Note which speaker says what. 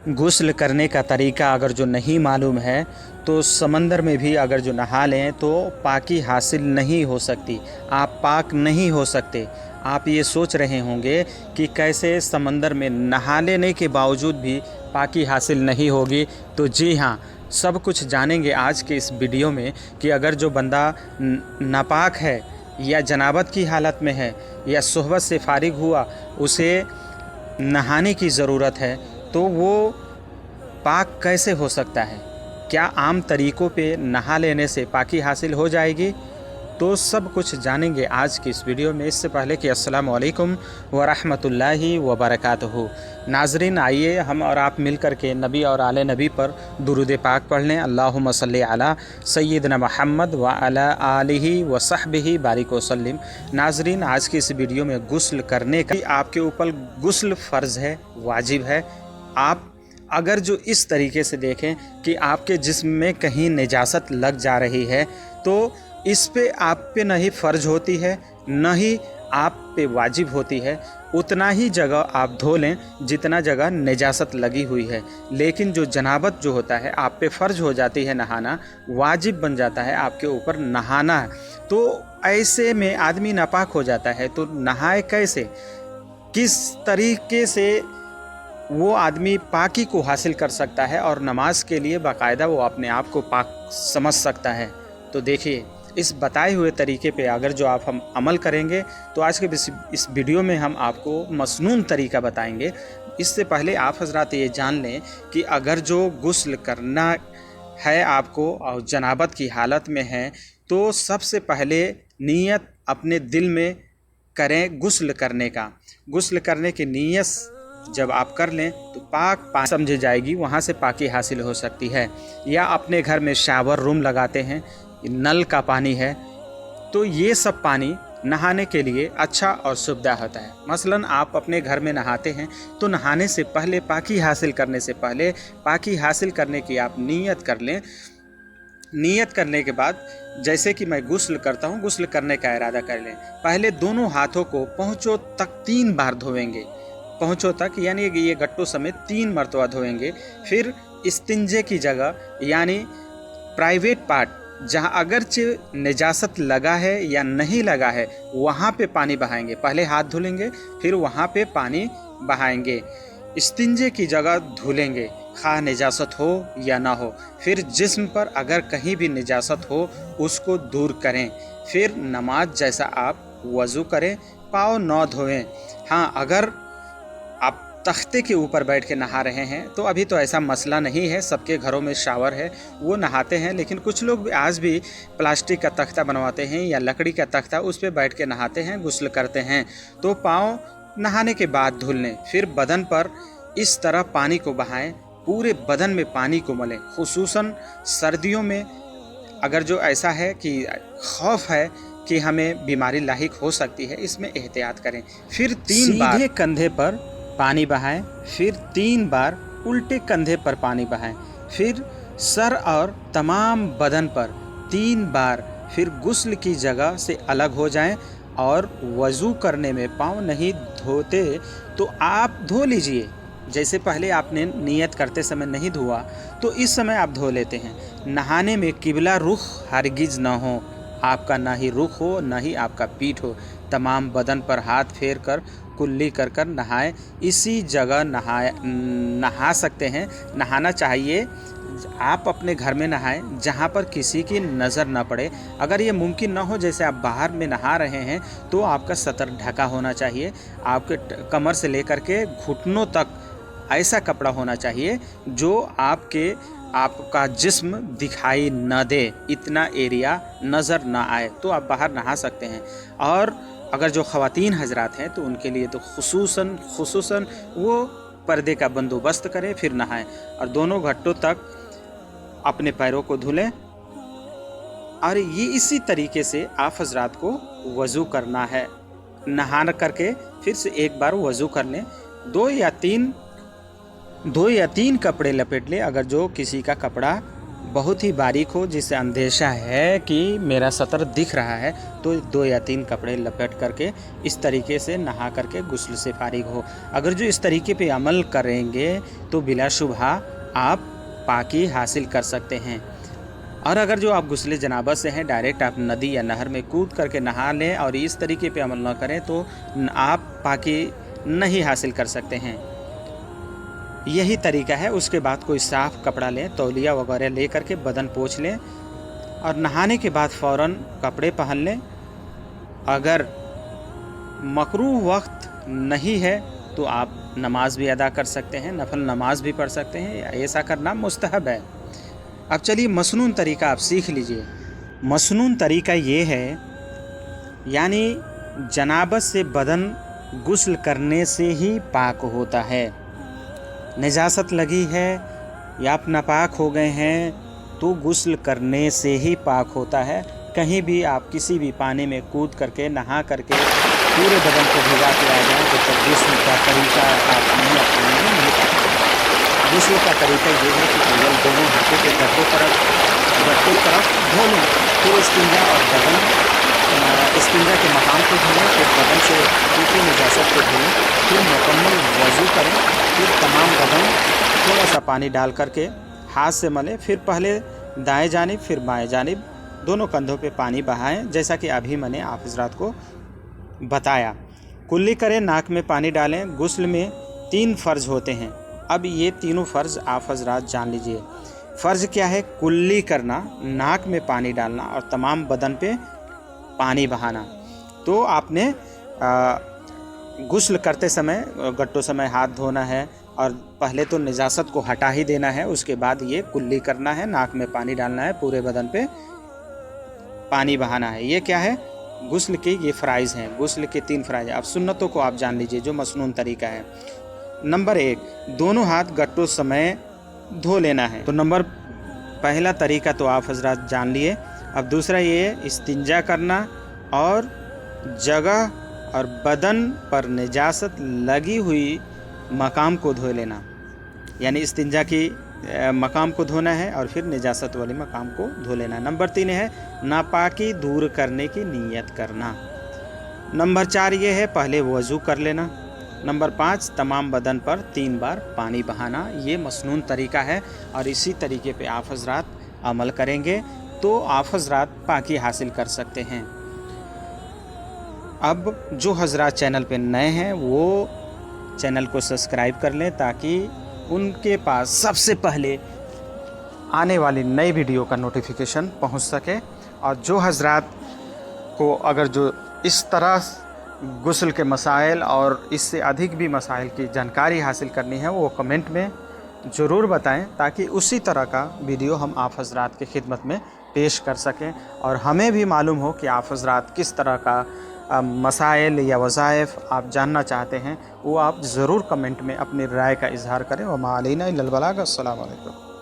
Speaker 1: गुस्ल करने का तरीका अगर जो नहीं मालूम है तो समंदर में भी अगर जो नहा लें तो पाकी हासिल नहीं हो सकती, आप पाक नहीं हो सकते। आप ये सोच रहे होंगे कि कैसे समंदर में नहा लेने के बावजूद भी पाकी हासिल नहीं होगी। तो जी हाँ, सब कुछ जानेंगे आज के इस वीडियो में कि अगर जो बंदा नापाक है या जनाबत की हालत में है या सोहबत से फारिग हुआ, उसे नहाने की ज़रूरत है, तो वो पाक कैसे हो सकता है? क्या आम तरीक़ों पे नहा लेने से पाकी हासिल हो जाएगी? तो सब कुछ जानेंगे आज की इस वीडियो में। इससे पहले कि अस्सलामु अलैकुम व रहमतुल्लाहि व बरकातहू। नाज़रीन, आइए हम और आप मिल कर के नबी और आले नबी पर दुरूद पाक पढ़ लें। अल्लाहुम्मा सल्ली अला सय्यिदना मुहम्मद व अला आलिहि व सहबिहि बारिक वसल्लिम। नाज़रीन, आज की इस वीडियो में गुस्ल करने का आपके ऊपर गुस्ल फ़र्ज़ है, वाजिब है। आप अगर जो इस तरीके से देखें कि आपके जिस्म में कहीं निजासत लग जा रही है तो इस पे आप पे न ही फ़र्ज होती है न ही आप पे वाजिब होती है। उतना ही जगह आप धो लें जितना जगह निजासत लगी हुई है। लेकिन जो जनाबत जो होता है आप पे फ़र्ज हो जाती है नहाना, वाजिब बन जाता है आपके ऊपर नहाना। तो ऐसे में आदमी नापाक हो जाता है। तो नहाए कैसे, किस तरीके से वो आदमी पाकी को हासिल कर सकता है और नमाज के लिए बाकायदा वो अपने आप को पाक समझ सकता है? तो देखिए, इस बताए हुए तरीके पे अगर जो आप हम अमल करेंगे तो आज के इस वीडियो में हम आपको मसनून तरीका बताएंगे। इससे पहले आप हजरात ये जान लें कि अगर जो गुस्ल करना है आपको और जनाबत की हालत में है तो सबसे पहले नीयत अपने दिल में करें गुस्ल करने का। गुस्ल करने की नीयत जब आप कर लें तो पाक पानी समझी जाएगी, वहाँ से पाकी हासिल हो सकती है। या अपने घर में शावर रूम लगाते हैं, नल का पानी है, तो ये सब पानी नहाने के लिए अच्छा और सुविधा होता है। मसलन आप अपने घर में नहाते हैं तो नहाने से पहले, पाकी हासिल करने से पहले, पाकी हासिल करने की आप नीयत कर लें। नीयत करने के बाद जैसे कि मैं गुस्ल करता हूँ, गुस्ल करने का इरादा कर लें। पहले दोनों हाथों को पहुँचों तक 3 बार धोएंगे, पहुँचों तक यानी ये गट्टू समेत 3 मरतबा धोएंगे। फिर इस्तिंजे की जगह यानी प्राइवेट पार्ट जहाँ अगरचे निजासत लगा है या नहीं लगा है वहाँ पे पानी बहाएंगे। पहले हाथ धुलेंगे फिर वहाँ पे पानी बहाएंगे। इस्तिंजे की जगह धुलेंगे, खा निजासत हो या ना हो। फिर जिस्म पर अगर कहीं भी निजासत हो उसको दूर करें। फिर नमाज जैसा आप वज़ू करें, पाँव न धोएं। हाँ, अगर आप तख्ते के ऊपर बैठ के नहा रहे हैं तो अभी तो ऐसा मसला नहीं है, सबके घरों में शावर है, वो नहाते हैं। लेकिन कुछ लोग आज भी प्लास्टिक का तख्ता बनवाते हैं या लकड़ी का तख्ता, उस पे बैठ के नहाते हैं, गुस्ल करते हैं। तो पाँव नहाने के बाद धुल लें। फिर बदन पर इस तरह पानी को बहाएं, पूरे बदन में पानी को मलें। खुसूसन सर्दियों में अगर जो ऐसा है कि खौफ है कि हमें बीमारी लाहिक हो सकती है, इसमें एहतियात करें। फिर 3 बार सीधे कंधे पर पानी बहाएं, फिर 3 बार उल्टे कंधे पर पानी बहाएं, फिर सर और तमाम बदन पर 3 बार। फिर गुस्ल की जगह से अलग हो जाएं और वज़ू करने में पाँव नहीं धोते तो आप धो लीजिए। जैसे पहले आपने नियत करते समय नहीं धोआ तो इस समय आप धो लेते हैं। नहाने में किबला रुख हरगिज़ ना हो, आपका ना ही रुख हो ना ही आपका पीठ हो। तमाम बदन पर हाथ फेर कर कुल्ली कर कर नहाएं। इसी जगह नहा सकते हैं, नहाना चाहिए। आप अपने घर में नहाएं जहां पर किसी की नज़र न पड़े। अगर ये मुमकिन न हो, जैसे आप बाहर में नहा रहे हैं, तो आपका सतर ढका होना चाहिए। आपके कमर से लेकर के घुटनों तक ऐसा कपड़ा होना चाहिए जो आपका जिस्म दिखाई न दे, इतना एरिया नज़र ना आए, तो आप बाहर नहा सकते हैं। और अगर जो ख़वातीन हजरात हैं तो उनके लिए तो खुसूसन वो पर्दे का बंदोबस्त करें, फिर नहाएं और दोनों घट्टों तक अपने पैरों को धुलें। और ये इसी तरीके से आप हजरात को वज़ू करना है। नहा करके फिर से एक बार वज़ू कर लें। 2 या 3 कपड़े लपेट लें अगर जो किसी का कपड़ा बहुत ही बारीक हो, जिससे अंदेशा है कि मेरा सतर दिख रहा है, तो 2 या 3 कपड़े लपेट करके इस तरीके से नहा करके गुस्ल से फारिग हो। अगर जो इस तरीके पे अमल करेंगे तो बिलाशुबहा आप पाकी हासिल कर सकते हैं। और अगर जो आप गुस्ल जनाबत से हैं, डायरेक्ट आप नदी या नहर में कूद करके नहा लें और इस तरीके पे अमल न करें तो आप पाकी नहीं हासिल कर सकते हैं। यही तरीका है। उसके बाद कोई साफ़ कपड़ा लें, तौलिया वगैरह ले करके बदन पोंछ लें और नहाने के बाद फ़ौरन कपड़े पहन लें। अगर मकरूह वक्त नहीं है तो आप नमाज भी अदा कर सकते हैं, नफल नमाज भी पढ़ सकते हैं, ऐसा करना मुस्तहब है। अब चलिए मसनून तरीका आप सीख लीजिए। मसनून तरीका ये है, यानी जनाबत से बदन गुस्ल करने से ही पाक होता है। नजासत लगी है या आप नापाक हो गए हैं तो गुस्ल करने से ही पाक होता है। कहीं भी आप किसी भी पानी में कूद करके नहा करके पूरे बदन को भिगा के आ जाएँ तो तब गुस्ल का तरीका आप नहीं अपनाएंगे, नहीं पाएंगे। गुस्ल का तरीका ये है कि अव्वल दोनों हाथों के गट्टों तरफ धो लें, फिर इस्तिंजा और बदन इस्तिंजा के मकाम को धोएं, फिर बदन से ऊपरी नजासत को धोएं, फिर मुकम्मल वज़ू करें, फिर तमाम बदन थोड़ा सा पानी डाल करके हाथ से मलें, फिर पहले दाएं जानिब फिर बाएं जानिब दोनों कंधों पे पानी बहाएं, जैसा कि अभी मैंने आप हज़रात को बताया। कुल्ली करें, नाक में पानी डालें। गुस्ल में 3 फ़र्ज़ होते हैं। अब ये तीनों फ़र्ज़ आप हज़रात जान लीजिए। फ़र्ज़ क्या है? कुल्ली करना, नाक में पानी डालना और तमाम बदन पे पानी बहाना। तो आपने गुस्ल करते समय गट्टों समय हाथ धोना है और पहले तो निजासत को हटा ही देना है, उसके बाद ये कुल्ली करना है, नाक में पानी डालना है, पूरे बदन पे पानी बहाना है। ये क्या है? गुस्ल के ये फ़राइज़ हैं, गुस्ल के 3 फ़राइज़। अब सुन्नतों को आप जान लीजिए जो मसनून तरीका है। नंबर 1, दोनों हाथ गट्टों समय धो लेना है। तो पहला तरीका तो आप हज़रात जान लिए। अब दूसरा ये इस्तिंजा करना और जगह और बदन पर निजासत लगी हुई मकाम को धो लेना, यानी इस्तिंजा की मकाम को धोना है और फिर निजासत वाली मकाम को धो लेना। नंबर 3 है नापाकी दूर करने की नीयत करना। नंबर 4 ये है पहले वज़ू कर लेना। नंबर 5 तमाम बदन पर 3 बार पानी बहाना। ये मसनून तरीका है और इसी तरीके पे आप हज़रात अमल करेंगे तो आप हज़रात पाकी हासिल कर सकते हैं। अब जो हज़रात चैनल पे नए हैं वो चैनल को सब्सक्राइब कर लें ताकि उनके पास सबसे पहले आने वाली नई वीडियो का नोटिफिकेशन पहुंच सके। और जो हज़रात को अगर जो इस तरह गुस्ल के मसाइल और इससे अधिक भी मसाइल की जानकारी हासिल करनी है वो कमेंट में ज़रूर बताएं ताकि उसी तरह का वीडियो हम आप हज़रात की खिदमत में पेश कर सकें और हमें भी मालूम हो कि आप हज़रात किस तरह का मसाइल या वज़ाइफ आप जानना चाहते हैं। वो आप ज़रूर कमेंट में अपनी राय का इज़हार करें। व मा अलैना इल्लल बलाग। अस्सलामु अलैकुम।